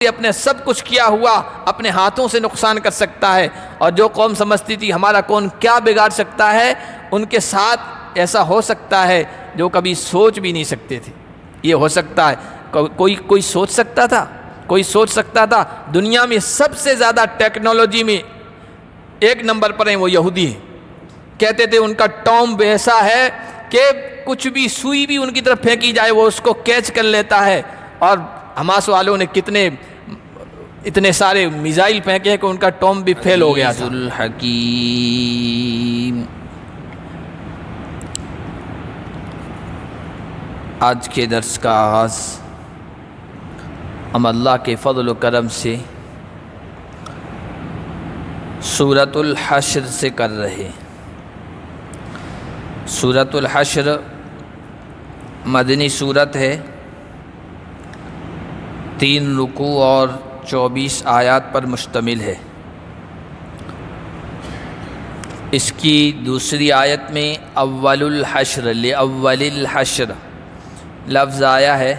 اپنے سب کچھ کیا ہوا اپنے ہاتھوں سے نقصان کر سکتا ہے، اور جو قوم سمجھتی تھی ہمارا کون کیا بگاڑ سکتا ہے، ان کے ساتھ ایسا ہو سکتا ہے جو کبھی سوچ بھی نہیں سکتے تھے۔ یہ ہو سکتا ہے، کوئی سوچ سکتا تھا؟ کوئی سوچ سکتا تھا؟ دنیا میں سب سے زیادہ ٹیکنالوجی میں ایک نمبر پر ہیں وہ یہودی ہیں۔ کہتے تھے ان کا ٹامب ایسا ہے کہ کچھ بھی سوئی بھی ان کی طرف پھینکی جائے وہ اس کو کیچ کر لیتا ہے، اور حماس والوں نے اتنے سارے میزائل پھینکے کہ ان کا ٹامب بھی فیل ہو گیا تھا۔ الحکیم۔ آج کے درس کا آغاز ہم اللہ کے فضل و کرم سے سورۃ الحشر سے کر رہے۔ سورۃ الحشر مدنی سورت ہے، 3 رکوع اور 24 آیات پر مشتمل ہے۔ اس کی دوسری آیت میں اول الحشر لأول الحشر لفظ آیا ہے،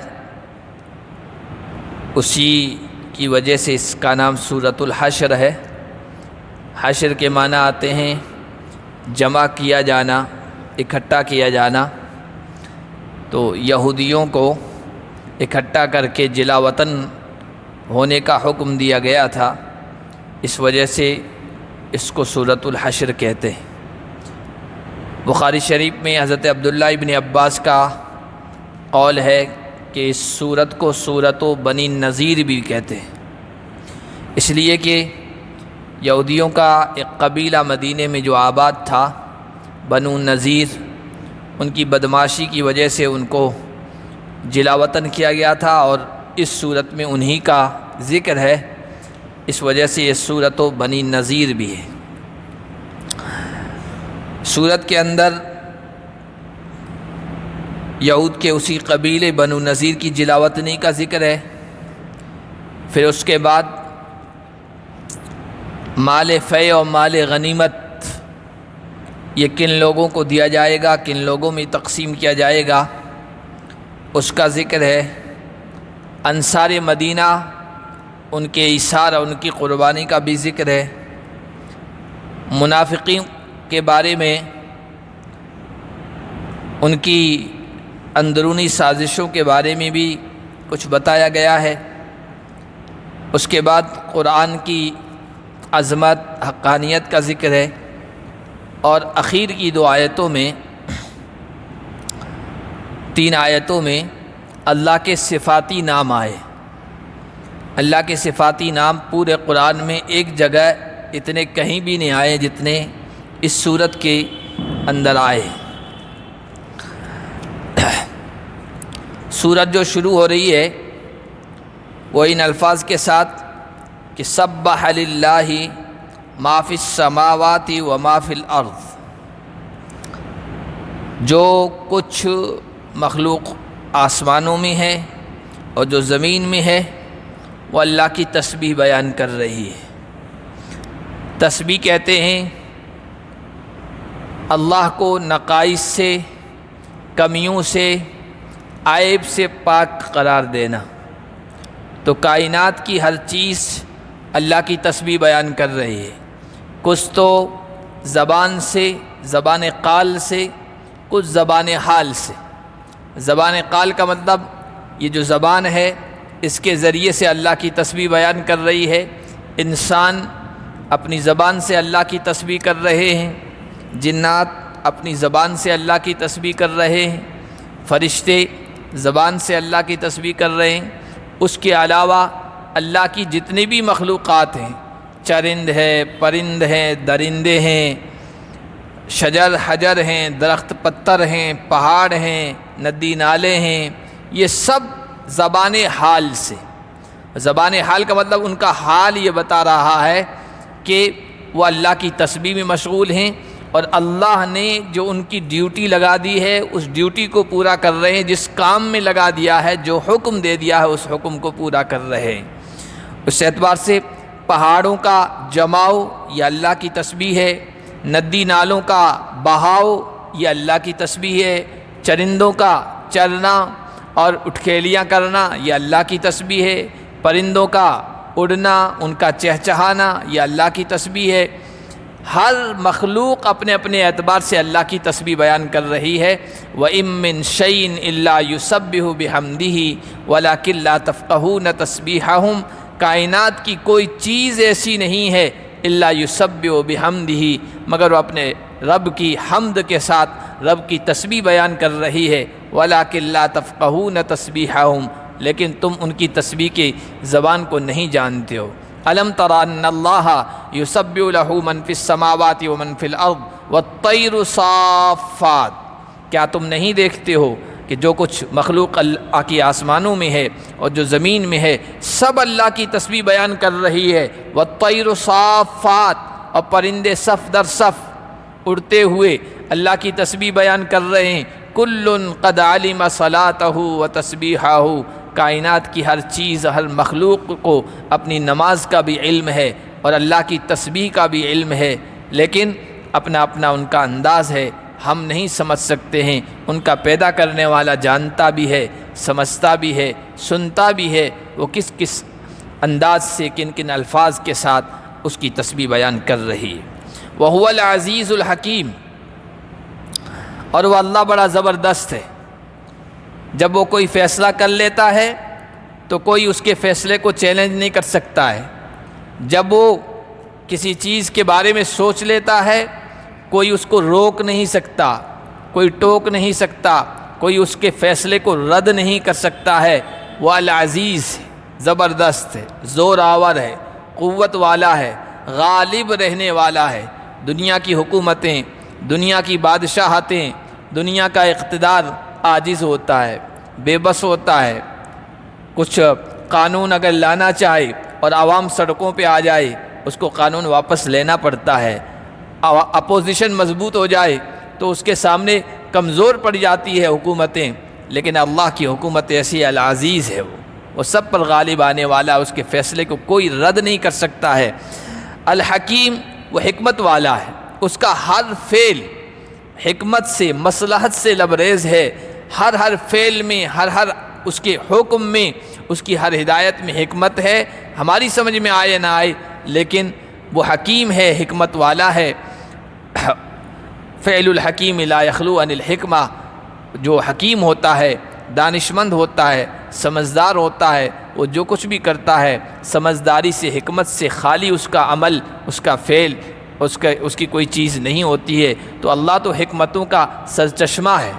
اسی کی وجہ سے اس کا نام سورۃ الحشر ہے۔ حشر کے معنی آتے ہیں جمع کیا جانا، اکٹھا کیا جانا۔ تو یہودیوں کو اکٹھا کر کے جلا وطن ہونے کا حکم دیا گیا تھا، اس وجہ سے اس کو سورۃ الحشر کہتے ہیں۔ بخاری شریف میں حضرت عبداللہ ابن عباس کا قول ہے کہ اس سورت کو سورۃ بنی نذیر بھی کہتے ہیں، اس لیے کہ یہودیوں کا ایک قبیلہ مدینے میں جو آباد تھا، بنو نذیر، ان کی بدماشی کی وجہ سے ان کو جلا وطن کیا گیا تھا، اور اس صورت میں انہی کا ذکر ہے، اس وجہ سے یہ سورۃ بنی نذیر بھی ہے۔ سورت کے اندر یہود کے اسی قبیلے بنو نذیر کی جلا وطنی کا ذکر ہے۔ پھر اس کے بعد مال فے اور مال غنیمت یہ کن لوگوں کو دیا جائے گا، کن لوگوں میں تقسیم کیا جائے گا، اس کا ذکر ہے۔ انصار مدینہ، ان کے ایثار اور ان کی قربانی کا بھی ذکر ہے۔ منافقین کے بارے میں ان کی اندرونی سازشوں کے بارے میں بھی کچھ بتایا گیا ہے۔ اس کے بعد قرآن کی عظمت، حقانیت کا ذکر ہے، اور اخیر کی 2 آیتوں میں، 3 آیتوں میں اللہ کے صفاتی نام آئے۔ اللہ کے صفاتی نام پورے قرآن میں ایک جگہ اتنے کہیں بھی نہیں آئے جتنے اس سورت کے اندر آئے۔ سورت جو شروع ہو رہی ہے وہ ان الفاظ کے ساتھ کہ سبح للہ ما فی السماوات و ما فی الارض، جو کچھ مخلوق آسمانوں میں ہے اور جو زمین میں ہے وہ اللہ کی تسبیح بیان کر رہی ہے۔ تسبیح کہتے ہیں اللہ کو نقائص سے، کمیوں سے، عیب سے پاک قرار دینا۔ تو کائنات کی ہر چیز اللہ کی تسبیح بیان کر رہی ہے، کچھ تو زبان سے، زبان قال سے، کچھ زبان حال سے۔ زبان قال کا مطلب یہ جو زبان ہے اس کے ذریعے سے اللہ کی تسبیح بیان کر رہی ہے۔ انسان اپنی زبان سے اللہ کی تسبیح کر رہے ہیں، جنات اپنی زبان سے اللہ کی تسبیح کر رہے ہیں، فرشتے زبان سے اللہ کی تسبیح کر رہے ہیں۔ اس کے علاوہ اللہ کی جتنی بھی مخلوقات ہیں، چرند ہے، پرند ہیں، درندے ہیں، شجر حجر ہیں، درخت پتر ہیں، پہاڑ ہیں، ندی نالے ہیں، یہ سب زبان حال سے۔ زبان حال کا مطلب ان کا حال یہ بتا رہا ہے کہ وہ اللہ کی تسبیح میں مشغول ہیں، اور اللہ نے جو ان کی ڈیوٹی لگا دی ہے اس ڈیوٹی کو پورا کر رہے ہیں، جس کام میں لگا دیا ہے، جو حکم دے دیا ہے اس حکم کو پورا کر رہے ہیں۔ اس اعتبار سے پہاڑوں کا جماؤ یہ اللہ کی تسبیح ہے، ندی نالوں کا بہاؤ یہ اللہ کی تسبیح ہے، چرندوں کا چرنا اور اٹھکیلیاں کرنا یہ اللہ کی تسبیح ہے، پرندوں کا اڑنا، ان کا چہچہانا، یہ اللہ کی تسبیح ہے۔ ہر مخلوق اپنے اپنے اعتبار سے اللہ کی تسبیح بیان کر رہی ہے۔ وَإِن مِّن شَيْءٍ إِلَّا يُسَبِّحُ بِحَمْدِهِ وَلَٰكِن لَّا تَفْقَهُونَ تَسْبِيحَهُمْ، کائنات کی کوئی چیز ایسی نہیں ہے الا یسبح بحمدہ، مگر وہ اپنے رب کی حمد کے ساتھ رب کی تسبیح بیان کر رہی ہے۔ وَلَٰكِن لَّا تَفْقَهُونَ تَسْبِيحَهُمْ، لیکن تم ان کی تسبیح کی زبان کو نہیں جانتے ہو۔ أَلَمْ تَرَ أَنَّ اللَّهَ يُسَبِّحُ لَهُ مَن فِي السَّمَاوَاتِ وَمَن فِي الْأَرْضِ وَالطَّيْرُ صَافَّاتٍ، کیا تم نہیں دیکھتے ہو کہ جو کچھ مخلوق اللہ کی آسمانوں میں ہے اور جو زمین میں ہے سب اللہ کی تسبیح بیان کر رہی ہے۔ وَالطَّيْرُ صَافَّاتٍ، اور پرندے صف در صف اڑتے ہوئے اللہ کی تسبیح بیان کر رہے ہیں۔ کل قد علم صلاتہ و تسبیحہ، کائنات کی ہر چیز، ہر مخلوق کو اپنی نماز کا بھی علم ہے اور اللہ کی تسبیح کا بھی علم ہے، لیکن اپنا اپنا ان کا انداز ہے، ہم نہیں سمجھ سکتے ہیں۔ ان کا پیدا کرنے والا جانتا بھی ہے، سمجھتا بھی ہے، سنتا بھی ہے، وہ کس کس انداز سے، کن کن الفاظ کے ساتھ اس کی تسبیح بیان کر رہی ہے۔ وَهُوَ الْعَزِيزُ الْحَكِيمُ، اور وہ اللہ بڑا زبردست ہے۔ جب وہ کوئی فیصلہ کر لیتا ہے تو کوئی اس کے فیصلے کو چیلنج نہیں کر سکتا ہے۔ جب وہ کسی چیز کے بارے میں سوچ لیتا ہے کوئی اس کو روک نہیں سکتا، کوئی ٹوک نہیں سکتا، کوئی اس کے فیصلے کو رد نہیں کر سکتا ہے۔ وہ العزیز ہے، زبردست ہے، زور آور ہے، قوت والا ہے، غالب رہنے والا ہے۔ دنیا کی حکومتیں، دنیا کی بادشاہتیں، دنیا کا اقتدار عاجز ہوتا ہے، بے بس ہوتا ہے۔ کچھ قانون اگر لانا چاہے اور عوام سڑکوں پہ آ جائے اس کو قانون واپس لینا پڑتا ہے۔ اپوزیشن مضبوط ہو جائے تو اس کے سامنے کمزور پڑ جاتی ہے حکومتیں، لیکن اللہ کی حکومت ایسی العزیز ہے، وہ سب پر غالب آنے والا، اس کے فیصلے کو کوئی رد نہیں کر سکتا ہے۔ الحکیم، وہ حکمت والا ہے، اس کا ہر فعل حکمت سے، مصلحت سے لبریز ہے۔ ہر فعل میں، ہر اس کے حکم میں، اس کی ہر ہدایت میں حکمت ہے، ہماری سمجھ میں آئے نہ آئے، لیکن وہ حکیم ہے، حکمت والا ہے۔ فعل الحکیم لا یخلو عن الحکمہ، جو حکیم ہوتا ہے، دانشمند ہوتا ہے، سمجھدار ہوتا ہے، وہ جو کچھ بھی کرتا ہے سمجھداری سے، حکمت سے خالی اس کا عمل، اس کا فعل، اس کی کوئی چیز نہیں ہوتی ہے۔ تو اللہ تو حکمتوں کا سرچشمہ ہے،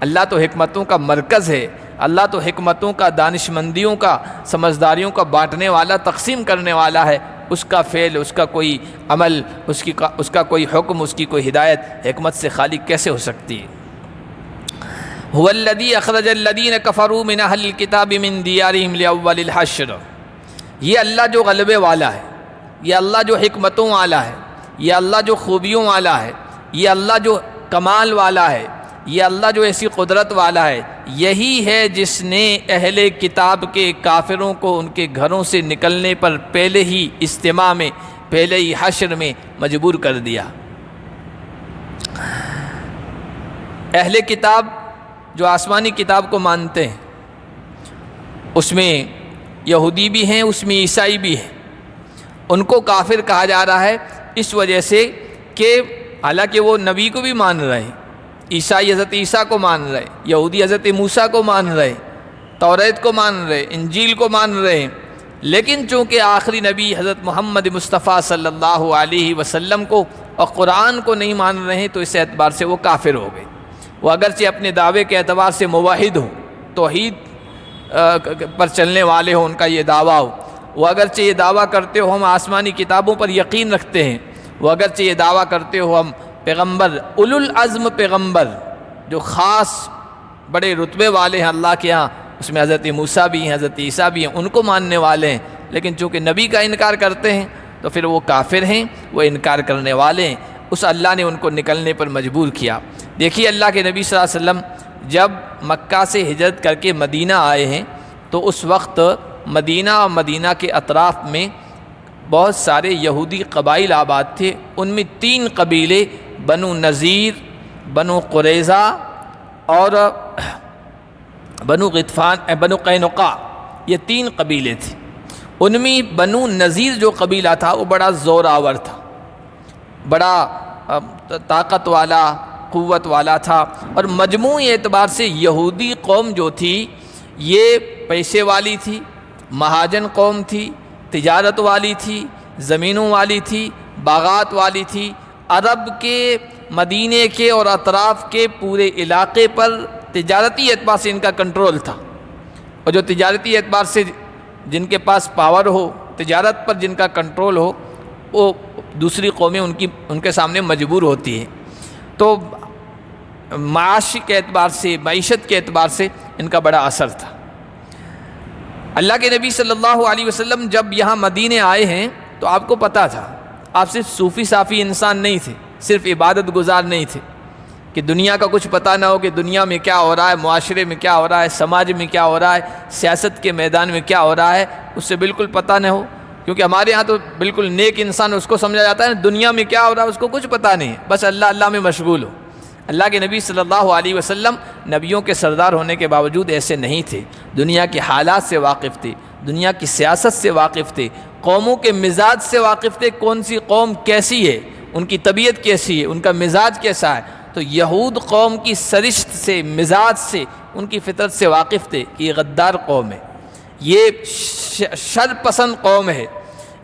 اللہ تو حکمتوں کا مرکز ہے، اللہ تو حکمتوں کا، دانشمندیوں کا، سمجھداریوں کا بانٹنے والا، تقسیم کرنے والا ہے۔ اس کا فعل، اس کا کوئی عمل، اس کا کوئی حکم، اس کی کوئی ہدایت حکمت سے خالی کیسے ہو سکتی ہے؟ هو الذی اخرج الذین کفروا من اہل الکتاب من دیارہم لاول الحشر، یہ اللہ جو غلبے والا ہے، یہ اللہ جو حکمتوں والا ہے، یہ اللہ جو خوبیوں والا ہے، یہ اللہ جو کمال والا ہے، یہ اللہ جو ایسی قدرت والا ہے، یہی ہے جس نے اہل کتاب کے کافروں کو ان کے گھروں سے نکلنے پر پہلے ہی اجتماع میں، پہلے ہی حشر میں مجبور کر دیا۔ اہل کتاب جو آسمانی کتاب کو مانتے ہیں، اس میں یہودی بھی ہیں، اس میں عیسائی بھی ہیں، ان کو کافر کہا جا رہا ہے اس وجہ سے کہ حالانکہ وہ نبی کو بھی مان رہے ہیں، عیسائی حضرت عیسیٰ کو مان رہے، یہودی حضرت موسیٰ کو مان رہے، توریت کو مان رہے، انجیل کو مان رہے ہیں، لیکن چونکہ آخری نبی حضرت محمد مصطفیٰ صلی اللہ علیہ وسلم کو اور قرآن کو نہیں مان رہے ہیں تو اس اعتبار سے وہ کافر ہو گئے۔ وہ اگرچہ اپنے دعوے کے اعتبار سے موحد ہوں، توحید پر چلنے والے ہوں، ان کا یہ دعویٰ ہو، وہ اگرچہ یہ دعویٰ کرتے ہو ہم آسمانی کتابوں پر یقین رکھتے ہیں، وہ اگرچہ یہ دعویٰ کرتے ہو ہم پیغمبر، اولو العزم پیغمبر جو خاص بڑے رتبے والے ہیں اللہ کے ہاں، اس میں حضرت موسیٰ بھی ہیں، حضرت عیسیٰ بھی ہیں، ان کو ماننے والے ہیں، لیکن چونکہ نبی کا انکار کرتے ہیں تو پھر وہ کافر ہیں، وہ انکار کرنے والے ہیں۔ اس اللہ نے ان کو نکلنے پر مجبور کیا۔ دیکھیے اللہ کے نبی صلی اللہ علیہ وسلم جب مکہ سے ہجرت کر کے مدینہ آئے ہیں تو اس وقت مدینہ اور مدینہ کے اطراف میں بہت سارے یہودی قبائل آباد تھے، ان میں 3 قبیلے بنو نذیر، بنو قریظہ اور بنو غطفان، بنو قینقاع، یہ 3 قبیلے تھے۔ ان میں بنو نذیر جو قبیلہ تھا وہ بڑا زور آور تھا، بڑا طاقت والا، قوت والا تھا، اور مجموعی اعتبار سے یہودی قوم جو تھی یہ پیسے والی تھی، مہاجن قوم تھی، تجارت والی تھی، زمینوں والی تھی، باغات والی تھی۔ عرب کے، مدینے کے اور اطراف کے پورے علاقے پر تجارتی اعتبار سے ان کا کنٹرول تھا، اور جو تجارتی اعتبار سے جن کے پاس پاور ہو، تجارت پر جن کا کنٹرول ہو، وہ دوسری قومیں ان کے سامنے مجبور ہوتی ہیں۔ تو معاشی کے اعتبار سے، معیشت کے اعتبار سے ان کا بڑا اثر تھا۔ اللہ کے نبی صلی اللہ علیہ وسلم جب یہاں مدینے آئے ہیں تو آپ کو پتہ تھا، آپ صرف صوفی صافی انسان نہیں تھے، صرف عبادت گزار نہیں تھے کہ دنیا کا کچھ پتہ نہ ہو کہ دنیا میں کیا ہو رہا ہے، معاشرے میں کیا ہو رہا ہے، سماج میں کیا ہو رہا ہے، سیاست کے میدان میں کیا ہو رہا ہے، اس سے بالکل پتہ نہ ہو، کیونکہ ہمارے ہاں تو بالکل نیک انسان اس کو سمجھا جاتا ہے دنیا میں کیا ہو رہا ہے اس کو کچھ پتہ نہیں ہے، بس اللہ اللہ میں مشغول ہو۔ اللہ کے نبی صلی اللہ علیہ وسلم نبیوں کے سردار ہونے کے باوجود ایسے نہیں تھے، دنیا کے حالات سے واقف تھے، دنیا کی سیاست سے واقف تھے، قوموں کے مزاج سے واقف تھے، کون سی قوم کیسی ہے، ان کی طبیعت کیسی ہے، ان کا مزاج کیسا ہے۔ تو یہود قوم کی سرشت سے، مزاج سے، ان کی فطرت سے واقف تھے کہ یہ غدار قوم ہے، یہ شر پسند قوم ہے،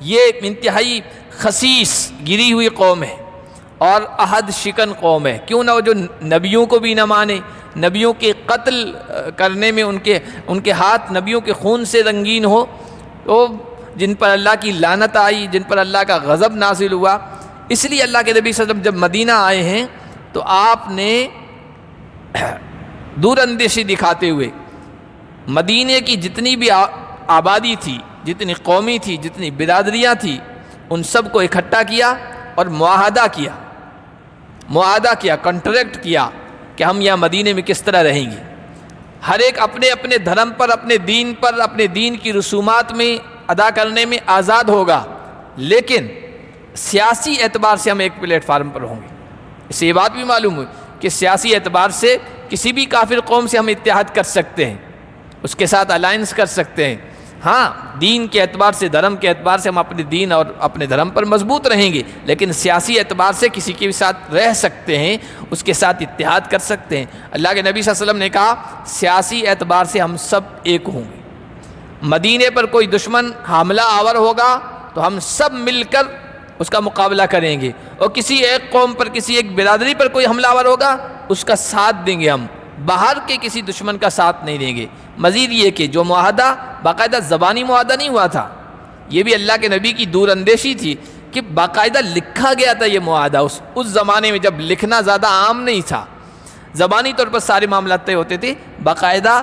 یہ انتہائی خسیس گری ہوئی قوم ہے اور عہد شکن قوم ہے۔ کیوں نہ وہ جو نبیوں کو بھی نہ مانے، نبیوں کے قتل کرنے میں ان کے ہاتھ نبیوں کے خون سے رنگین ہو، تو جن پر اللہ کی لعنت آئی، جن پر اللہ کا غضب نازل ہوا۔ اس لیے اللہ کے نبی صلی اللہ علیہ وسلم جب مدینہ آئے ہیں تو آپ نے دور اندیشی دکھاتے ہوئے مدینے کی جتنی بھی آبادی تھی، جتنی قومی تھی، جتنی برادریاں تھیں، ان سب کو اکٹھا کیا اور معاہدہ کیا، کنٹریکٹ کیا کہ ہم یہاں مدینے میں کس طرح رہیں گے۔ ہر ایک اپنے اپنے دھرم پر، اپنے دین پر، اپنے دین کی رسومات میں ادا کرنے میں آزاد ہوگا، لیکن سیاسی اعتبار سے ہم ایک پلیٹ فارم پر ہوں گے۔ اس سے یہ بات بھی معلوم ہوئی کہ سیاسی اعتبار سے کسی بھی کافر قوم سے ہم اتحاد کر سکتے ہیں، اس کے ساتھ الائنس کر سکتے ہیں۔ ہاں، دین کے اعتبار سے، دھرم کے اعتبار سے ہم اپنے دین اور اپنے دھرم پر مضبوط رہیں گے، لیکن سیاسی اعتبار سے کسی کے بھی ساتھ رہ سکتے ہیں، اس کے ساتھ اتحاد کر سکتے ہیں۔ اللہ کے نبی صلی اللہ علیہ وسلم نے کہا سیاسی اعتبار سے ہم سب ایک ہوں گے، مدینے پر کوئی دشمن حاملہ آور ہوگا تو ہم سب مل کر اس کا مقابلہ کریں گے، اور کسی ایک قوم پر، کسی ایک برادری پر کوئی حملہ آور ہوگا اس کا ساتھ دیں گے، ہم باہر کے کسی دشمن کا ساتھ نہیں دیں گے۔ مزید یہ کہ جو معاہدہ باقاعدہ زبانی معاہدہ نہیں ہوا تھا، یہ بھی اللہ کے نبی کی دور اندیشی تھی کہ باقاعدہ لکھا گیا تھا یہ معاہدہ۔ اس زمانے میں جب لکھنا زیادہ عام نہیں تھا، زبانی طور پر سارے معاملات طے ہوتے تھے، باقاعدہ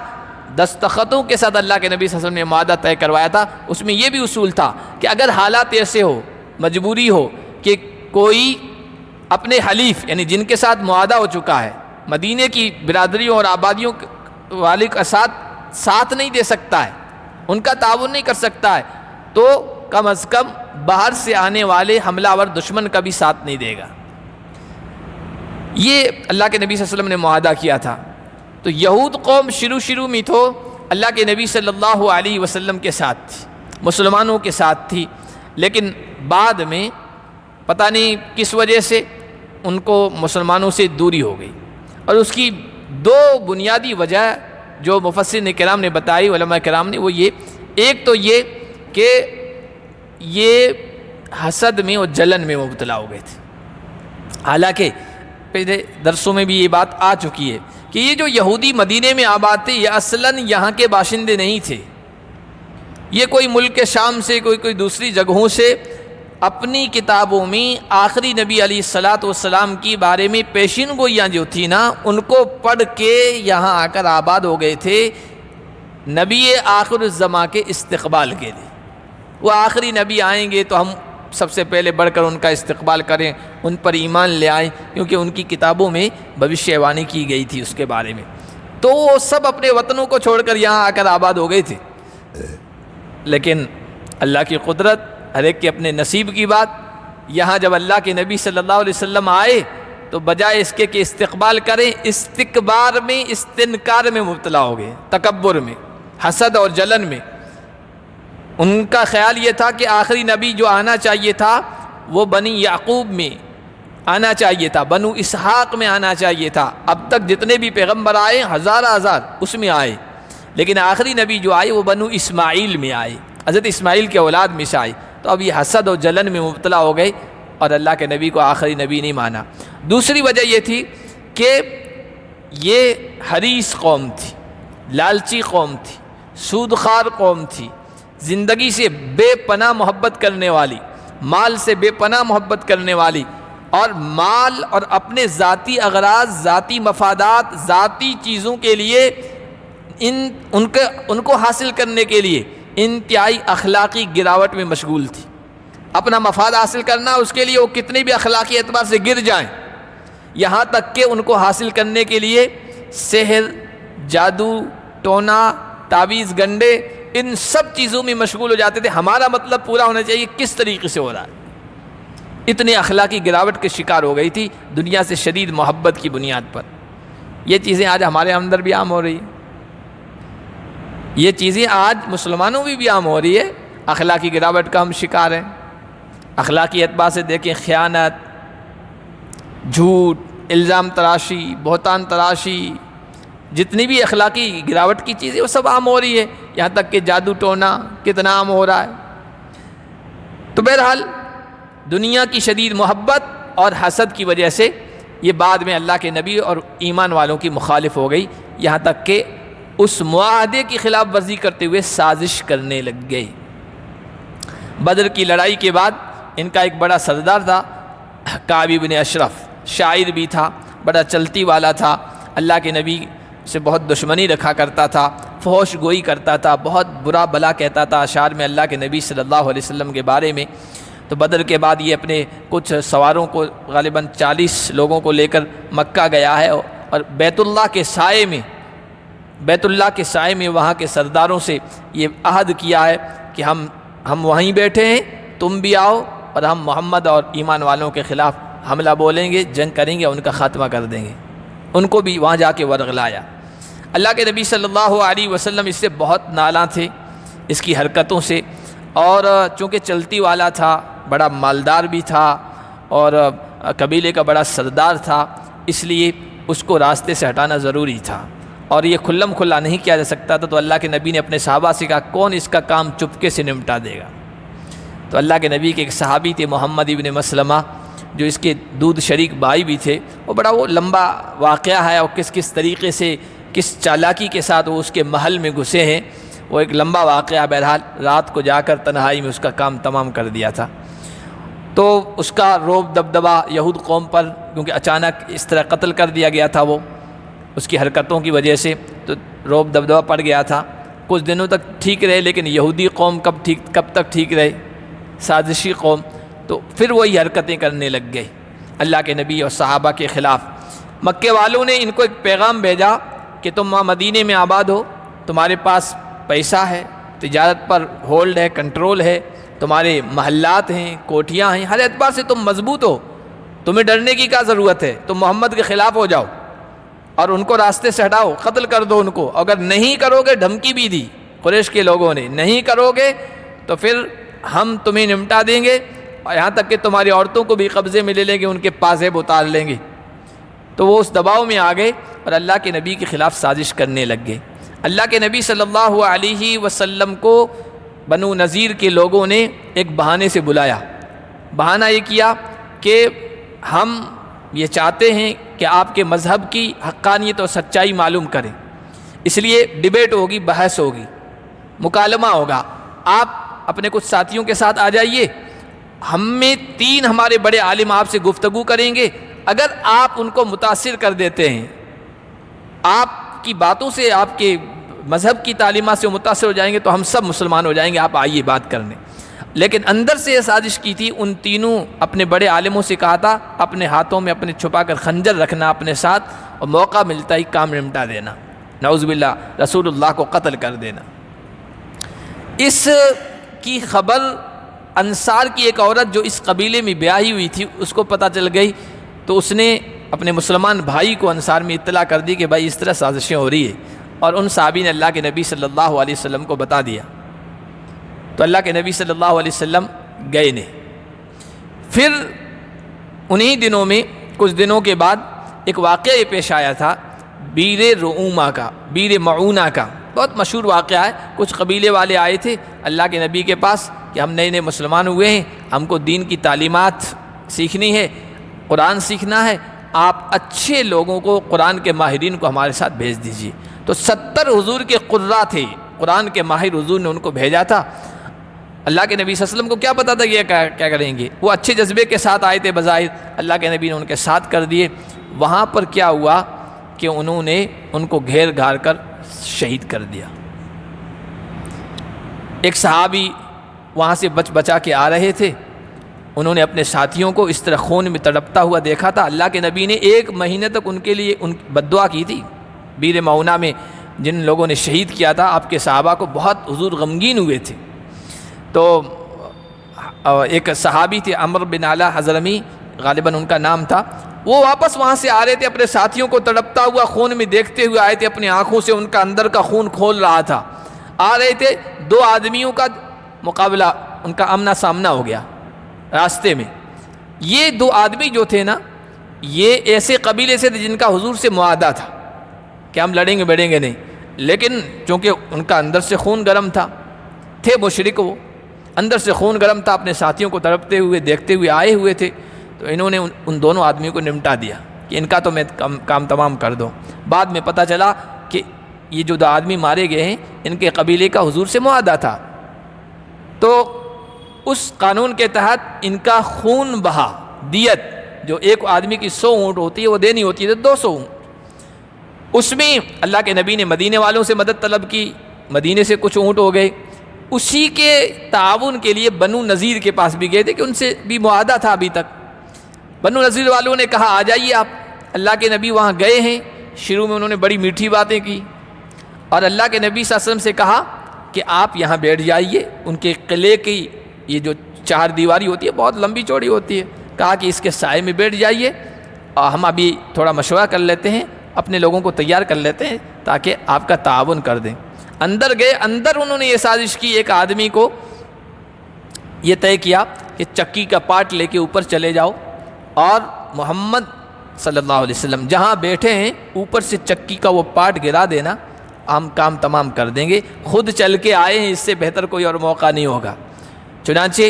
دستخطوں کے ساتھ اللہ کے نبی صلی اللہ علیہ وسلم نے معاہدہ طے کروایا تھا۔ اس میں یہ بھی اصول تھا کہ اگر حالات ایسے ہو، مجبوری ہو کہ کوئی اپنے حلیف یعنی جن کے ساتھ معاہدہ ہو چکا ہے، مدینے کی برادریوں اور آبادیوں والے کا ساتھ نہیں دے سکتا ہے، ان کا تعاون نہیں کر سکتا ہے، تو کم از کم باہر سے آنے والے حملہ آور دشمن کا بھی ساتھ نہیں دے گا۔ یہ اللہ کے نبی صلی اللہ علیہ وسلم نے معاہدہ کیا تھا۔ تو یہود قوم شروع میں تو اللہ کے نبی صلی اللہ علیہ وسلم کے ساتھ تھی، مسلمانوں کے ساتھ تھی، لیکن بعد میں پتہ نہیں کس وجہ سے ان کو مسلمانوں سے دوری ہو گئی، اور اس کی دو بنیادی وجہ جو مفسرین کرام نے بتائی، علماء کرام نے، وہ یہ، ایک تو یہ کہ یہ حسد میں اور جلن میں مبتلا ہو گئے تھے۔ حالانکہ پہلے درسوں میں بھی یہ بات آ چکی ہے کہ یہ جو یہودی مدینے میں آباد تھے یہ اصلاً یہاں کے باشندے نہیں تھے، یہ کوئی ملک شام سے، کوئی دوسری جگہوں سے اپنی کتابوں میں آخری نبی علیہ الصلاۃ والسلام کی بارے میں پیشین گوئیاں جو تھی نا، ان کو پڑھ کے یہاں آ کر آباد ہو گئے تھے نبی آخر الزماں کے استقبال کے لیے۔ وہ آخری نبی آئیں گے تو ہم سب سے پہلے بڑھ کر ان کا استقبال کریں، ان پر ایمان لے آئیں، کیونکہ ان کی کتابوں میں بھوشیہ وانی کی گئی تھی اس کے بارے میں۔ تو وہ سب اپنے وطنوں کو چھوڑ کر یہاں آ کر آباد ہو گئے تھے، لیکن اللہ کی قدرت، ہر ایک کے اپنے نصیب کی بات، یہاں جب اللہ کے نبی صلی اللہ علیہ وسلم آئے تو بجائے اس کے کہ استقبال کریں، استکبار میں، استنکار میں مبتلا ہو گئے، تکبر میں، حسد اور جلن میں۔ ان کا خیال یہ تھا کہ آخری نبی جو آنا چاہیے تھا وہ بنی یعقوب میں آنا چاہیے تھا، بنو اسحاق میں آنا چاہیے تھا۔ اب تک جتنے بھی پیغمبر آئے ہزار اس میں آئے، لیکن آخری نبی جو آئے وہ بنو اسماعیل میں آئے، حضرت اسماعیل کے اولاد میں سے آئے۔ تو اب یہ حسد و جلن میں مبتلا ہو گئے اور اللہ کے نبی کو آخری نبی نہیں مانا۔ دوسری وجہ یہ تھی کہ یہ حریص قوم تھی، لالچی قوم تھی، سودخوار قوم تھی، زندگی سے بے پناہ محبت کرنے والی، مال سے بے پناہ محبت کرنے والی، اور مال اور اپنے ذاتی اغراض، ذاتی مفادات، ذاتی چیزوں کے لیے ان کو حاصل کرنے کے لیے انتہائی اخلاقی گراوٹ میں مشغول تھی۔ اپنا مفاد حاصل کرنا، اس کے لیے وہ کتنے بھی اخلاقی اعتبار سے گر جائیں، یہاں تک کہ ان کو حاصل کرنے کے لیے سحر، جادو، ٹونا، تعویذ گنڈے، ان سب چیزوں میں مشغول ہو جاتے تھے۔ ہمارا مطلب پورا ہونا چاہیے، کس طریقے سے ہو رہا ہے۔ اتنے اخلاقی گراوٹ کے شکار ہو گئی تھی دنیا سے شدید محبت کی بنیاد پر۔ یہ چیزیں آج ہمارے اندر بھی عام ہو رہی ہیں، یہ چیزیں آج مسلمانوں میں بھی عام ہو رہی ہے۔ اخلاقی گراوٹ کا ہم شکار ہیں۔ اخلاقی اعتبار سے دیکھیں، خیانت، جھوٹ، الزام تراشی، بہتان تراشی، جتنی بھی اخلاقی گراوٹ کی چیزیں وہ سب عام ہو رہی ہے، یہاں تک کہ جادو ٹونا کتنا عام ہو رہا ہے۔ تو بہرحال دنیا کی شدید محبت اور حسد کی وجہ سے یہ بعد میں اللہ کے نبی اور ایمان والوں کی مخالف ہو گئی، یہاں تک کہ اس معاہدے کی خلاف ورزی کرتے ہوئے سازش کرنے لگ گئے۔ بدر کی لڑائی کے بعد ان کا ایک بڑا سردار تھا، کعب بن اشرف، شاعر بھی تھا، بڑا چلتی والا تھا، اللہ کے نبی سے بہت دشمنی رکھا کرتا تھا، فحش گوئی کرتا تھا، بہت برا بلا کہتا تھا اشعار میں اللہ کے نبی صلی اللہ علیہ وسلم کے بارے میں۔ تو بدر کے بعد یہ اپنے کچھ سواروں کو، غالباً 40 لوگوں کو لے کر مکہ گیا ہے، اور بیت اللہ کے سائے میں وہاں کے سرداروں سے یہ عہد کیا ہے کہ ہم وہیں بیٹھے ہیں، تم بھی آؤ، اور ہم محمد اور ایمان والوں کے خلاف حملہ بولیں گے، جنگ کریں گے، ان کا خاتمہ کر دیں گے۔ ان کو بھی وہاں جا کے ورغلایا۔ اللہ کے نبی صلی اللہ علیہ وسلم اس سے بہت نالاں تھے، اس کی حرکتوں سے، اور چونکہ چلتی والا تھا، بڑا مالدار بھی تھا، اور قبیلے کا بڑا سردار تھا، اس لیے اس کو راستے سے ہٹانا ضروری تھا، اور یہ کھلم کھلا نہیں کیا جا سکتا تھا۔ تو اللہ کے نبی نے اپنے صحابہ سے کہا، کون اس کا کام چپکے سے نمٹا دے گا؟ تو اللہ کے نبی کے ایک صحابی تھے، محمد ابن مسلمہ، جو اس کے دودھ شریک بھائی بھی تھے۔ وہ لمبا واقعہ ہے، اور کس طریقے سے، کس چالاکی کے ساتھ وہ اس کے محل میں گھسے ہیں، وہ ایک لمبا واقعہ۔ بہرحال رات کو جا کر تنہائی میں اس کا کام تمام کر دیا تھا۔ تو اس کا روب دبدبہ یہود قوم پر، کیونکہ اچانک اس طرح قتل کر دیا گیا تھا وہ اس کی حرکتوں کی وجہ سے، تو روب دبدبہ پڑ گیا تھا۔ کچھ دنوں تک ٹھیک رہے، لیکن یہودی قوم کب تک ٹھیک رہے، سازشی قوم، تو پھر وہی حرکتیں کرنے لگ گئے اللہ کے نبی اور صحابہ کے خلاف۔ مکے والوں نے ان کو ایک پیغام بھیجا کہ تم وہاں مدینے میں آباد ہو، تمہارے پاس پیسہ ہے، تجارت پر ہولڈ ہے، کنٹرول ہے، تمہارے محلات ہیں، کوٹھیاں ہیں، ہر اعتبار سے تم مضبوط ہو، تمہیں ڈرنے کی کیا ضرورت ہے؟ تم محمد کے خلاف ہو جاؤ اور ان کو راستے سے ہٹاؤ، قتل کر دو ان کو۔ اگر نہیں کرو گے، دھمکی بھی دی قریش کے لوگوں نے، نہیں کرو گے تو پھر ہم تمہیں نمٹا دیں گے، اور یہاں تک کہ تمہاری عورتوں کو بھی قبضے میں لے لیں گے، ان کے پازیب اتار لیں گے۔ تو وہ اس دباؤ میں آ گئے اور اللہ کے نبی کے خلاف سازش کرنے لگ گئے۔ اللہ کے نبی صلی اللہ علیہ وسلم کو بنو نذیر کے لوگوں نے ایک بہانے سے بلایا۔ بہانہ یہ کیا کہ ہم یہ چاہتے ہیں کہ آپ کے مذہب کی حقانیت اور سچائی معلوم کریں، اس لیے ڈیبیٹ ہوگی، بحث ہوگی، مکالمہ ہوگا، آپ اپنے کچھ ساتھیوں کے ساتھ آ جائیے، ہم میں 3 ہمارے بڑے عالم آپ سے گفتگو کریں گے، اگر آپ ان کو متاثر کر دیتے ہیں، آپ کی باتوں سے، آپ کے مذہب کی تعلیمات سے متاثر ہو جائیں گے، تو ہم سب مسلمان ہو جائیں گے، آپ آئیے بات کرنے۔ لیکن اندر سے یہ سازش کی تھی، ان تینوں اپنے بڑے عالموں سے کہا تھا اپنے ہاتھوں میں اپنے چھپا کر خنجر رکھنا اپنے ساتھ، اور موقع ملتا ہی کام نمٹا دینا، نعوذ باللہ رسول اللہ کو قتل کر دینا۔ اس کی خبر انصار کی ایک عورت جو اس قبیلے میں بیاہی ہوئی تھی اس کو پتہ چل گئی، تو اس نے اپنے مسلمان بھائی کو انصار میں اطلاع کر دی کہ بھائی اس طرح سازشیں ہو رہی ہے، اور ان صحابی نے اللہ کے نبی صلی اللہ علیہ وسلم کو بتا دیا۔ تو اللہ کے نبی صلی اللہ علیہ وسلم گئے نہیں۔ پھر انہی دنوں میں کچھ دنوں کے بعد ایک واقعہ یہ پیش آیا تھا بیر رعومہ کا، بیر معونہ کا، بہت مشہور واقعہ ہے۔ کچھ قبیلے والے آئے تھے اللہ کے نبی کے پاس کہ ہم نئے نئے مسلمان ہوئے ہیں، ہم کو دین کی تعلیمات سیکھنی ہے، قرآن سیکھنا ہے، آپ اچھے لوگوں کو، قرآن کے ماہرین کو ہمارے ساتھ بھیج دیجیے۔ تو 70 حضور کے قراء تھے، قرآن کے ماہر حضور نے ان کو بھیجا تھا۔ اللہ کے نبی صلی اللہ علیہ وسلم کو کیا پتا تھا یہ کیا کریں گے، وہ اچھے جذبے کے ساتھ آئے تھے بظاہر، اللہ کے نبی نے ان کے ساتھ کر دیے۔ وہاں پر کیا ہوا کہ انہوں نے ان کو گھیر گھار کر شہید کر دیا۔ ایک صحابی وہاں سے بچا کے آ رہے تھے، انہوں نے اپنے ساتھیوں کو اس طرح خون میں تڑپتا ہوا دیکھا تھا۔ اللہ کے نبی نے 1 مہینے تک ان کے لیے بد دعا کی تھی۔ بیر معونہ میں جن لوگوں نے شہید کیا تھا آپ کے صحابہ کو، بہت حضور غمگین ہوئے تھے۔ تو ایک صحابی تھے عمر بن اعلیٰ حضرمی، غالباً ان کا نام تھا، وہ واپس وہاں سے آ رہے تھے، اپنے ساتھیوں کو تڑپتا ہوا خون میں دیکھتے ہوئے آئے تھے، اپنی آنکھوں سے ان کا اندر کا خون کھول رہا تھا۔ آ رہے تھے، 2 آدمیوں کا مقابلہ، ان کا آمنا سامنا ہو گیا راستے میں۔ یہ 2 آدمی جو تھے نا، یہ ایسے قبیلے سے تھے جن کا حضور سے معاہدہ تھا کہ ہم لڑیں گے بیڑیں گے نہیں، لیکن چونکہ ان کا اندر سے خون گرم تھا، تھے مشرک، وہ اندر سے خون گرم تھا، اپنے ساتھیوں کو تڑپتے ہوئے دیکھتے ہوئے آئے ہوئے تھے۔ تو انہوں نے ان دونوں آدمیوں کو نمٹا دیا کہ ان کا تو میں کام تمام کر دوں۔ بعد میں پتہ چلا کہ یہ جو 2 آدمی مارے گئے ہیں ان کے قبیلے کا حضور سے معاہدہ تھا، تو اس قانون کے تحت ان کا خون بہا، دیت جو ایک آدمی کی 100 اونٹ ہوتی ہے وہ دینی ہوتی ہے 200 اونٹ، اس میں اللہ کے نبی نے مدینے والوں سے مدد طلب کی، مدینے سے کچھ اونٹ ہو گئے، اسی کے تعاون کے لیے بنو نذیر کے پاس بھی گئے تھے کہ ان سے بھی معاہدہ تھا ابھی تک۔ بنو نذیر والوں نے کہا آ جائیے آپ، اللہ کے نبی وہاں گئے ہیں، شروع میں انہوں نے بڑی میٹھی باتیں کی اور اللہ کے نبی صلی اللہ علیہ وسلم سے کہا کہ آپ یہاں بیٹھ جائیے، ان کے قلعے کی یہ جو 4 دیواری ہوتی ہے بہت لمبی چوڑی ہوتی ہے، کہا کہ اس کے سائے میں بیٹھ جائیے اور ہم ابھی تھوڑا مشورہ کر لیتے ہیں، اپنے لوگوں کو تیار کر لیتے ہیں تاکہ آپ کا تعاون کر دیں۔ اندر گئے، اندر انہوں نے یہ سازش کی، ایک آدمی کو یہ طے کیا کہ چکی کا پاٹ لے کے اوپر چلے جاؤ اور محمد صلی اللہ علیہ وسلم جہاں بیٹھے ہیں اوپر سے چکی کا وہ پاٹ گرا دینا، ہم کام تمام کر دیں گے، خود چل کے آئے ہیں، اس سے بہتر کوئی اور موقع نہیں ہوگا۔ چنانچہ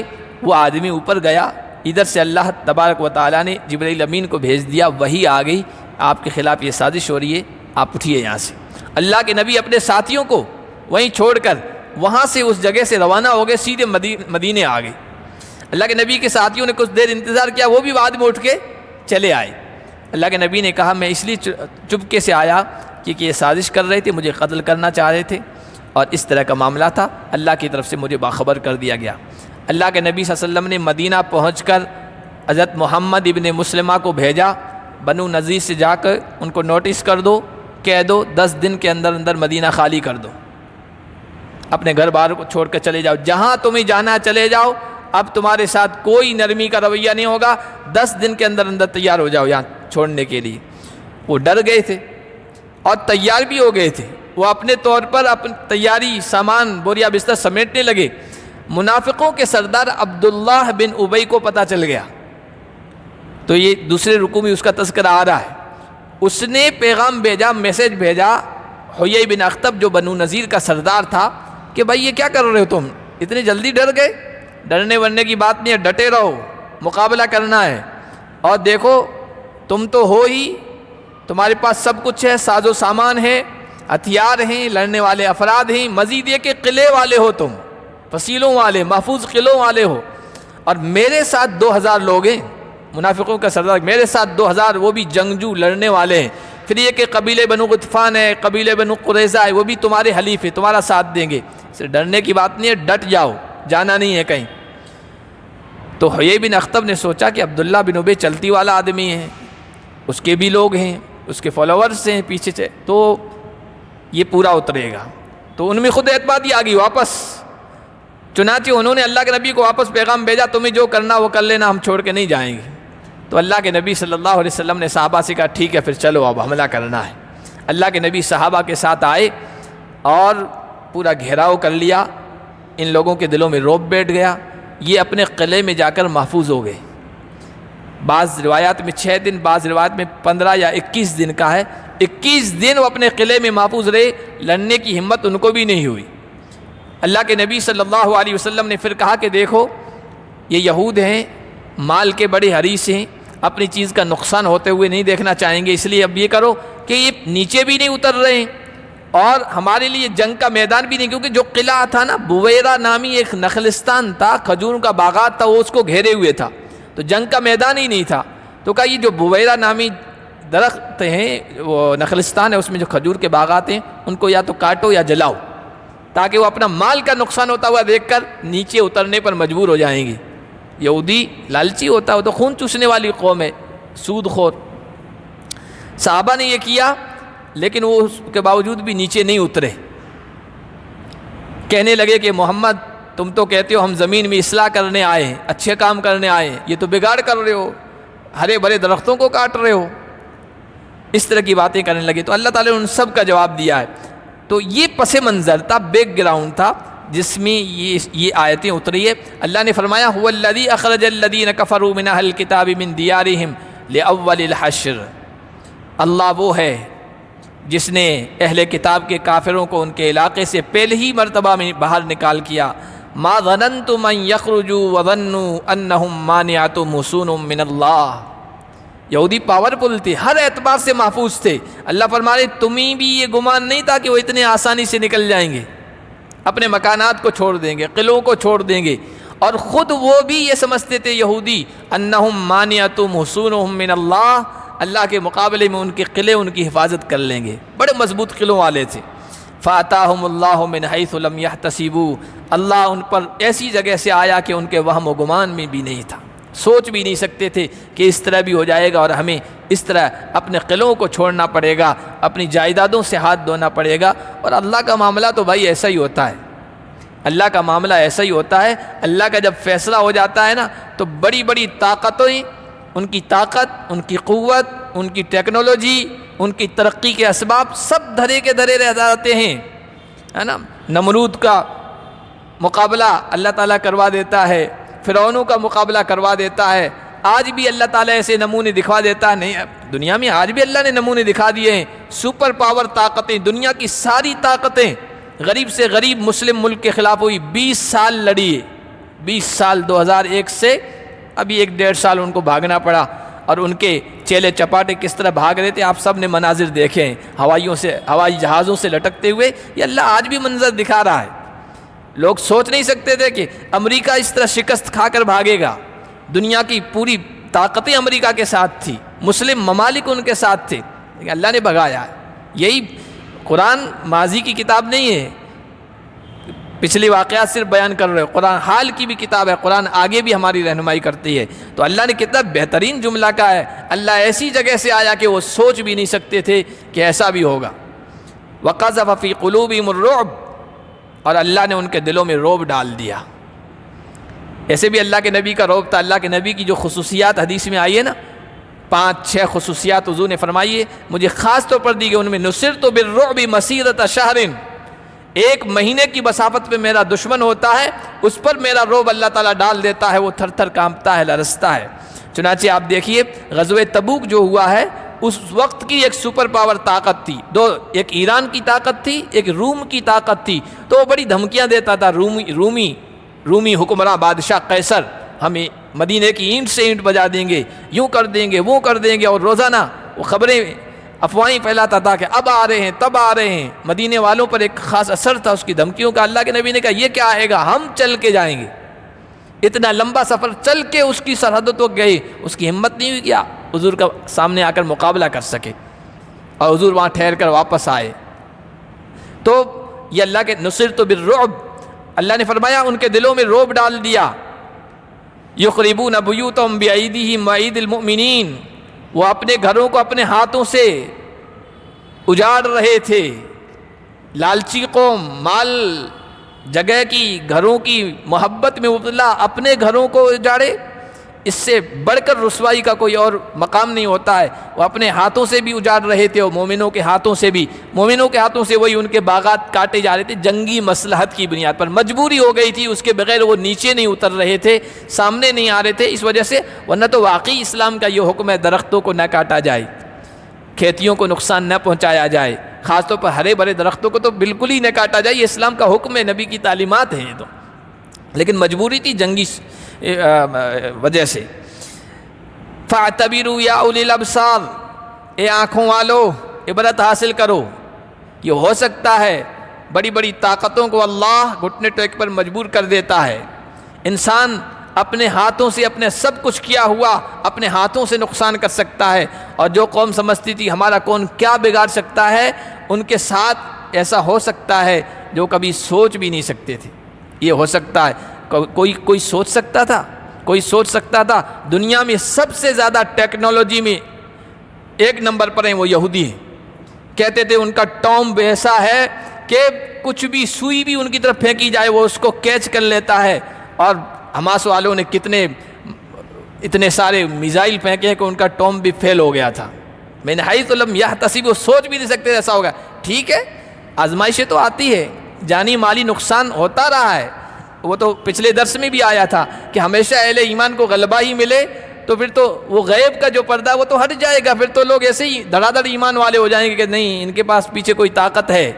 وہ آدمی اوپر گیا، ادھر سے اللہ تبارک و تعالیٰ نے جبرائیل امین کو بھیج دیا، وہی آ گئی، آپ کے خلاف یہ سازش ہو رہی ہے، آپ اٹھیے یہاں سے۔ اللہ کے نبی اپنے ساتھیوں کو وہیں چھوڑ کر وہاں سے اس جگہ سے روانہ ہو گئے، سیدھے مدینے آ گئے۔ اللہ کے نبی کے ساتھیوں نے کچھ دیر انتظار کیا، وہ بھی بعد میں اٹھ کے چلے آئے۔ اللہ کے نبی نے کہا میں اس لیے چپکے سے آیا کیونکہ یہ سازش کر رہے تھے، مجھے قتل کرنا چاہ رہے تھے اور اس طرح کا معاملہ تھا، اللہ کی طرف سے مجھے باخبر کر دیا گیا۔ اللہ کے نبی صلی اللہ علیہ وسلم نے مدینہ پہنچ کر حضرت محمد ابن مسلمہ کو بھیجا، بنو نذیر سے جا کر ان کو نوٹس کر دو، کہہ دو 10 دن کے اندر اندر مدینہ خالی کر دو، اپنے گھر بار کو چھوڑ کر چلے جاؤ، جہاں تمہیں جانا چلے جاؤ، اب تمہارے ساتھ کوئی نرمی کا رویہ نہیں ہوگا، 10 دن کے اندر اندر تیار ہو جاؤ یہاں چھوڑنے کے لیے۔ وہ ڈر گئے تھے اور تیار بھی ہو گئے تھے، وہ اپنے طور پر اپنی تیاری سامان بوریا بستر سمیٹنے لگے۔ منافقوں کے سردار عبداللہ بن ابی کو پتہ چل گیا، تو یہ دوسرے رکوع میں اس کا تذکرہ آ رہا ہے، اس نے پیغام بھیجا، میسج بھیجا حیی بن اخطب جو بنو نذیر کا سردار تھا کہ بھائی یہ کیا کر رہے ہو تم، اتنی جلدی ڈر گئے؟ ڈرنے ورنے کی بات نہیں ہے، ڈٹے رہو، مقابلہ کرنا ہے، اور دیکھو تم تو ہو ہی، تمہارے پاس سب کچھ ہے، ساز و سامان ہے، ہتھیار ہیں، لڑنے والے افراد ہیں، مزید یہ کہ قلعے والے ہو، تم فصیلوں والے، محفوظ قلعوں والے ہو، اور میرے ساتھ 2000 لوگ ہیں، منافقوں کا سردار میرے ساتھ 2000، وہ بھی جنگجو لڑنے والے ہیں، پھر یہ کہ قبیلے بنو غطفان ہے، قبیلے بنو قریظہ ہے، وہ بھی تمہارے حلیف ہے، تمہارا ساتھ دیں گے، صرف ڈرنے کی بات نہیں ہے، ڈٹ جاؤ، جانا نہیں ہے کہیں۔ تو حیی بن اخطب نے سوچا کہ عبداللہ بن ابی چلتی والا آدمی ہے، اس کے بھی لوگ ہیں، اس کے فالوورز ہیں پیچھے سے، تو یہ پورا اترے گا، تو ان میں خود اعتمادی آ گئی واپس۔ چنانچہ انہوں نے اللہ کے نبی کو واپس پیغام بھیجا، تمہیں جو کرنا وہ کر لینا، ہم چھوڑ کے نہیں جائیں گے۔ تو اللہ کے نبی صلی اللہ علیہ وسلم نے صحابہ سے کہا ٹھیک ہے پھر چلو اب حملہ کرنا ہے۔ اللہ کے نبی صحابہ کے ساتھ آئے اور پورا گھیراؤ کر لیا، ان لوگوں کے دلوں میں رعب بیٹھ گیا، یہ اپنے قلعے میں جا کر محفوظ ہو گئے۔ بعض روایات میں 6 دن، بعض روایات میں 15 یا 21 دن کا ہے۔ 21 دن وہ اپنے قلعے میں محفوظ رہے، لڑنے کی ہمت ان کو بھی نہیں ہوئی۔ اللہ کے نبی صلی اللہ علیہ وسلم نے پھر کہا کہ دیکھو یہ یہود ہیں، مال کے بڑے حریص ہیں، اپنی چیز کا نقصان ہوتے ہوئے نہیں دیکھنا چاہیں گے، اس لیے اب یہ کرو کہ یہ نیچے بھی نہیں اتر رہے ہیں اور ہمارے لیے جنگ کا میدان بھی نہیں، کیونکہ جو قلعہ تھا نا، بویرہ نامی ایک نخلستان تھا، کھجور کا باغات تھا، وہ اس کو گھیرے ہوئے تھا، تو جنگ کا میدان ہی نہیں تھا۔ تو کہا یہ جو بویرہ نامی درخت ہیں، وہ نخلستان ہے، اس میں جو کھجور کے باغات ہیں، ان کو یا تو کاٹو یا جلاؤ، تاکہ وہ اپنا مال کا نقصان ہوتا ہوا دیکھ کر نیچے اترنے پر مجبور ہو جائیں گے۔ یہودی لالچی ہوتا ہے، وہ تو خون چوسنے والی قوم ہے، سود خور۔ صحابہ نے یہ کیا، لیکن وہ اس کے باوجود بھی نیچے نہیں اترے۔ کہنے لگے کہ محمد تم تو کہتے ہو ہم زمین میں اصلاح کرنے آئے ہیں، اچھے کام کرنے آئے ہیں، یہ تو بگاڑ کر رہے ہو، ہرے بھرے درختوں کو کاٹ رہے ہو، اس طرح کی باتیں کرنے لگے۔ تو اللہ تعالیٰ نے ان سب کا جواب دیا ہے۔ تو یہ پس منظر تھا، بیک گراؤنڈ تھا، جس میں یہ آیتیں اتری ہے۔ اللہ نے فرمایا هو الذی اخرج الذین کفروا من اہل الکتاب من دیارہم لاول الحشر، اللہ وہ ہے جس نے اہل کتاب کے کافروں کو ان کے علاقے سے پہلے ہی مرتبہ میں باہر نکال کیا۔ ما ظننتم ان یخرجوا وظنوا انہم مانعتهم حصونهم من اللہ، یہودی پاورفل تھے، ہر اعتبار سے محفوظ تھے۔ اللہ فرما رہے تمہیں بھی یہ گمان نہیں تھا کہ وہ اتنے آسانی سے نکل جائیں گے، اپنے مکانات کو چھوڑ دیں گے، قلعوں کو چھوڑ دیں گے، اور خود وہ بھی یہ سمجھتے تھے یہودی انہم مانعتهم حصونهم من اللہ، اللہ کے مقابلے میں ان کے قلعے ان کی حفاظت کر لیں گے، بڑے مضبوط قلعوں والے تھے۔ فَأَتَاهُمُ اللَّهُ مِنْ حَيْثُ لَمْ يَحْتَسِبُوا، اللہ ان پر ایسی جگہ سے آیا کہ ان کے وہم و گمان میں بھی نہیں تھا، سوچ بھی نہیں سکتے تھے کہ اس طرح بھی ہو جائے گا اور ہمیں اس طرح اپنے قلعوں کو چھوڑنا پڑے گا، اپنی جائیدادوں سے ہاتھ دھونا پڑے گا۔ اور اللہ کا معاملہ تو بھائی ایسا ہی ہوتا ہے، اللہ کا معاملہ ایسا ہی ہوتا ہے۔ اللہ کا جب فیصلہ ہو جاتا ہے نا، تو بڑی بڑی طاقتیں، ان کی طاقت، ان کی قوت، ان کی ٹیکنالوجی، ان کی ترقی کے اسباب سب دھرے کے دھرے رہ جاتے ہیں، ہے نا۔ نمرود کا مقابلہ اللہ تعالیٰ کروا دیتا ہے، فرعونوں کا مقابلہ کروا دیتا ہے۔ آج بھی اللہ تعالیٰ ایسے نمونے دکھا دیتا ہے، نہیں دنیا میں آج بھی اللہ نے نمونے دکھا دیے ہیں، سپر پاور طاقتیں، دنیا کی ساری طاقتیں، غریب سے غریب مسلم ملک کے خلاف ہوئی، 20 سال لڑی ہے، 20 سال، 2001 سے ابھی 1.5 سال ان کو بھاگنا پڑا، اور ان کے چیلے چپاٹے کس طرح بھاگ رہے تھے آپ سب نے مناظر دیکھے ہیں، ہوائی جہازوں سے لٹکتے ہوئے۔ یہ اللہ آج بھی منظر دکھا رہا ہے۔ لوگ سوچ نہیں سکتے تھے کہ امریکہ اس طرح شکست کھا کر بھاگے گا، دنیا کی پوری طاقتیں امریکہ کے ساتھ تھی، مسلم ممالک ان کے ساتھ تھے، لیکن اللہ نے بھگایا ہے۔ یہی قرآن ماضی کی کتاب نہیں ہے، پچھلی واقعات صرف بیان کر رہے ہو، قرآن حال کی بھی کتاب ہے، قرآن آگے بھی ہماری رہنمائی کرتی ہے۔ تو اللہ نے کتنا بہترین جملہ کہا ہے، اللہ ایسی جگہ سے آیا کہ وہ سوچ بھی نہیں سکتے تھے کہ ایسا بھی ہوگا۔ وَقَذَفَ فِي قُلُوبِهِمُ الرُّعْبَ، اور اللہ نے ان کے دلوں میں رعب ڈال دیا۔ ایسے بھی اللہ کے نبی کا رعب تھا، اللہ کے نبی کی جو خصوصیات حدیث میں آئی ہے نا، 5-6 خصوصیات حضور نے فرمائی ہے، مجھے خاص طور پر دی گئی، ان میں نصرت بالرعب مسیرۃ شہر، 1 مہینے کی مسافت پہ میرا دشمن ہوتا ہے، اس پر میرا رعب اللہ تعالیٰ ڈال دیتا ہے، وہ تھر تھر کانپتا ہے، لرزتا ہے۔ چنانچہ آپ دیکھیے غزوہ تبوک جو ہوا ہے، اس وقت کی ایک سپر پاور طاقت تھی، ایک ایران کی طاقت تھی، ایک روم کی طاقت تھی، تو وہ بڑی دھمکیاں دیتا تھا، رومی حکمراں بادشاہ قیصر، ہمیں مدینے کی اینٹ سے اینٹ بجا دیں گے، یوں کر دیں گے، وہ کر دیں گے، اور روزانہ وہ خبریں افواہیں پھیلاتا تھا کہ اب آ رہے ہیں، تب آ رہے ہیں۔ مدینے والوں پر ایک خاص اثر تھا اس کی دھمکیوں کا۔ اللہ کے نبی نے کہا یہ کیا آئے گا، ہم چل کے جائیں گے۔ اتنا لمبا سفر چل کے اس کی سرحدوں تک گئے، اس کی ہمت نہیں ہوئی کہ حضور کا سامنے آ کر مقابلہ کر سکے، اور حضور وہاں ٹھہر کر واپس آئے۔ تو یہ اللہ کے نصرت بالرعب، اللہ نے فرمایا ان کے دلوں میں رعب ڈال دیا۔ یخربون بیوتہم بایدیہم وایدی المؤمنین، وہ اپنے گھروں کو اپنے ہاتھوں سے اجاڑ رہے تھے۔ لالچی قوم، مال جگہ کی، گھروں کی محبت میں مبتلا، اپنے گھروں کو اجاڑے، اس سے بڑھ کر رسوائی کا کوئی اور مقام نہیں ہوتا ہے۔ وہ اپنے ہاتھوں سے بھی اجاڑ رہے تھے اور مومنوں کے ہاتھوں سے بھی، مومنوں کے ہاتھوں سے وہی ان کے باغات کاٹے جا رہے تھے جنگی مصلحت کی بنیاد پر، مجبوری ہو گئی تھی، اس کے بغیر وہ نیچے نہیں اتر رہے تھے، سامنے نہیں آ رہے تھے اس وجہ سے، ورنہ تو واقعی اسلام کا یہ حکم ہے درختوں کو نہ کاٹا جائے، کھیتیوں کو نقصان نہ پہنچایا جائے، خاص طور پر ہرے بھرے درختوں کو تو بالکل ہی نہ کاٹا جائے، یہ اسلام کا حکم ہے، نبی کی تعلیمات ہیں یہ تو، لیکن مجبوری تھی جنگی وجہ سے۔ فَاعْتَبِرُوا يَا أُولِي الْأَبْصَارِ، اے آنکھوں والو عبرت حاصل کرو، یہ ہو سکتا ہے بڑی بڑی طاقتوں کو اللہ گھٹنے ٹیک پر مجبور کر دیتا ہے، انسان اپنے ہاتھوں سے اپنے سب کچھ کیا ہوا اپنے ہاتھوں سے نقصان کر سکتا ہے، اور جو قوم سمجھتی تھی ہمارا کون کیا بگاڑ سکتا ہے، ان کے ساتھ ایسا ہو سکتا ہے جو کبھی سوچ بھی نہیں سکتے تھے، یہ ہو سکتا ہے۔ کوئی سوچ سکتا تھا؟ کوئی سوچ سکتا تھا؟ دنیا میں سب سے زیادہ ٹیکنالوجی میں ایک نمبر پر ہیں وہ یہودی ہیں، کہتے تھے ان کا ٹامب ایسا ہے کہ کچھ بھی سوئی بھی ان کی طرف پھینکی جائے وہ اس کو کیچ کر لیتا ہے، اور حماس والوں نے اتنے سارے میزائل پھینکے کہ ان کا ٹامب بھی فیل ہو گیا تھا، من حیث لم یحتسب، وہ سوچ بھی نہیں سکتے ایسا ہوگا۔ ٹھیک ہے، آزمائشیں تو آتی ہے، جانی مالی نقصان ہوتا رہا ہے، وہ تو پچھلے درس میں بھی آیا تھا کہ ہمیشہ اہل ایمان کو غلبہ ہی ملے تو پھر تو وہ غیب کا جو پردہ وہ تو ہٹ جائے گا، پھر تو لوگ ایسے ہی دھڑا دھڑ ایمان والے ہو جائیں گے کہ نہیں ان کے پاس پیچھے کوئی طاقت ہے۔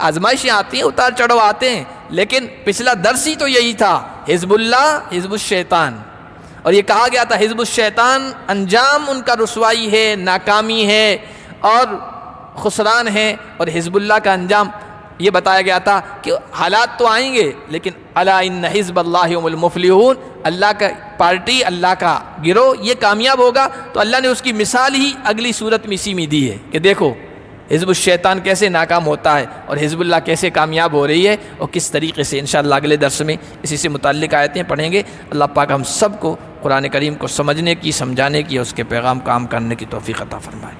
آزمائشیں آتی ہیں، اتار چڑھاؤ آتے ہیں، لیکن پچھلا درس ہی تو یہی تھا، حزب اللہ حزب الشیطان، اور یہ کہا گیا تھا حزب الشیطان انجام ان کا رسوائی ہے، ناکامی ہے اور خسران ہے، اور حزب اللہ کا انجام یہ بتایا گیا تھا کہ حالات تو آئیں گے لیکن الا ان حزب اللہ هم المفلحون، اللہ کا پارٹی، اللہ کا گروہ یہ کامیاب ہوگا۔ تو اللہ نے اس کی مثال ہی اگلی صورت میں اسی میں دی ہے کہ دیکھو حزب الشیطان کیسے ناکام ہوتا ہے اور حزب اللہ کیسے کامیاب ہو رہی ہے اور کس طریقے سے۔ انشاءاللہ اگلے درس میں اسی سے متعلق آیتیں پڑھیں گے۔ اللہ پاک ہم سب کو قرآن کریم کو سمجھنے کی، سمجھانے کی اور اس کے پیغام کو عام کرنے کی توفیق عطا فرمائے۔